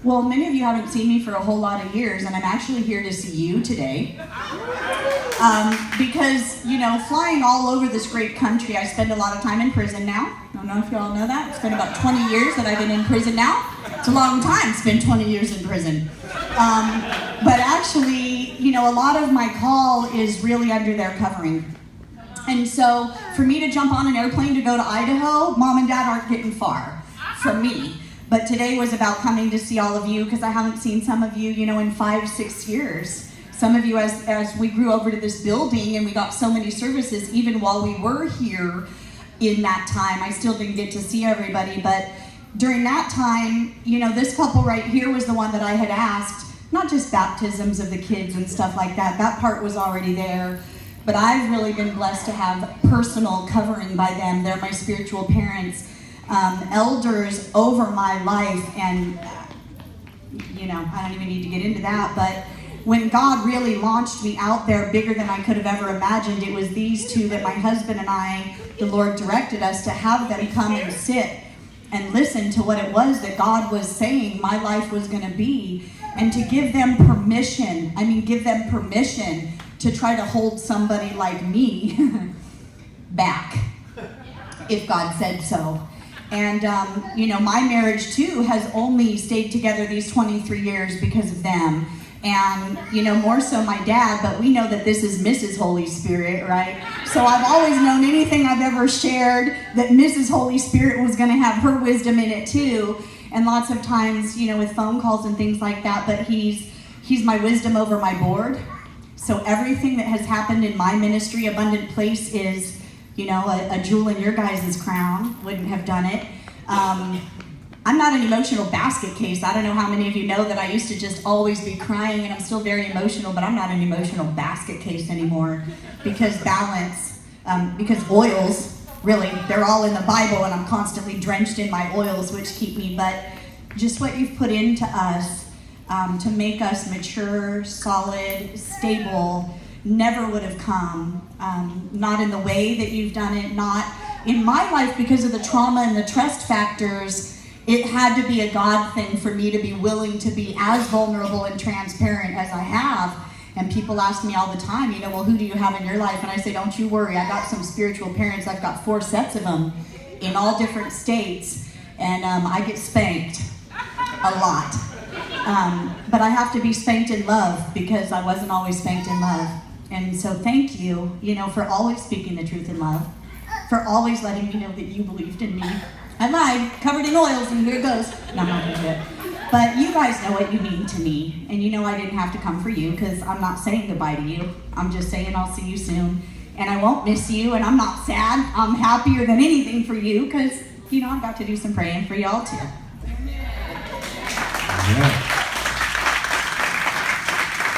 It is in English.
Well, many of you haven't seen me for a whole lot of years, and I'm actually here to see you today. Because, you know, flying all over this great country, I spend a lot of time in prison now. I don't know if you all know that. It's been about 20 years that I've been in prison now. It's a long time, spent 20 years in prison. But actually, you know, a lot of my call is really under their covering. And so, for me to jump on an airplane to go to Idaho, Mom and Dad aren't getting far from me. But today was about coming to see all of you, because I haven't seen some of you, you know, in 5-6 years. Some of you, as we grew over to this building and we got so many services, even while we were here in that time, I still didn't get to see everybody. But during that time, you know, this couple right here was the one that I had asked, not just baptisms of the kids and stuff like that. That part was already there. But I've really been blessed to have personal covering by them. They're my spiritual parents, elders over my life. And, you know, I don't even need to get into that. But when God really launched me out there bigger than I could have ever imagined, it was these two that my husband and I, the Lord directed us to have them come and sit and listen to what it was that God was saying my life was going to be, and to give them permission, to try to hold somebody like me back, if God said so. And, you know, my marriage too has only stayed together these 23 years because of them. And, you know, more so my dad, but we know that this is Mrs. Holy Spirit, right? So I've always known anything I've ever shared that Mrs. Holy Spirit was going to have her wisdom in it too. And lots of times, you know, with phone calls and things like that, but he's my wisdom over my board. So everything that has happened in my ministry, Abundant Place, is, you know, a jewel in your guys' crown. Wouldn't have done it. I'm not an emotional basket case. I don't know how many of you know that I used to just always be crying, and I'm still very emotional, but I'm not an emotional basket case anymore, because balance, because oils, really, they're all in the Bible, and I'm constantly drenched in my oils, which keep me, but just what you've put into us to make us mature, solid, stable, never would have come, not in the way that you've done it, not in my life, because of the trauma and the trust factors. It had to be a God thing for me to be willing to be as vulnerable and transparent as I have. And people ask me all the time, you know, well, who do you have in your life? And I say, don't you worry, I got some spiritual parents. I've got 4 sets of them in all different states. And I get spanked a lot. But I have to be spanked in love, because I wasn't always spanked in love. And so thank you, you know, for always speaking the truth in love, for always letting me know that you believed in me. I lied, covered in oils, and here it goes. No, I'm not going to do it. But you guys know what you mean to me. And you know I didn't have to come for you, because I'm not saying goodbye to you. I'm just saying I'll see you soon. And I won't miss you, and I'm not sad. I'm happier than anything for you, because, you know, I've got to do some praying for y'all too. Yeah.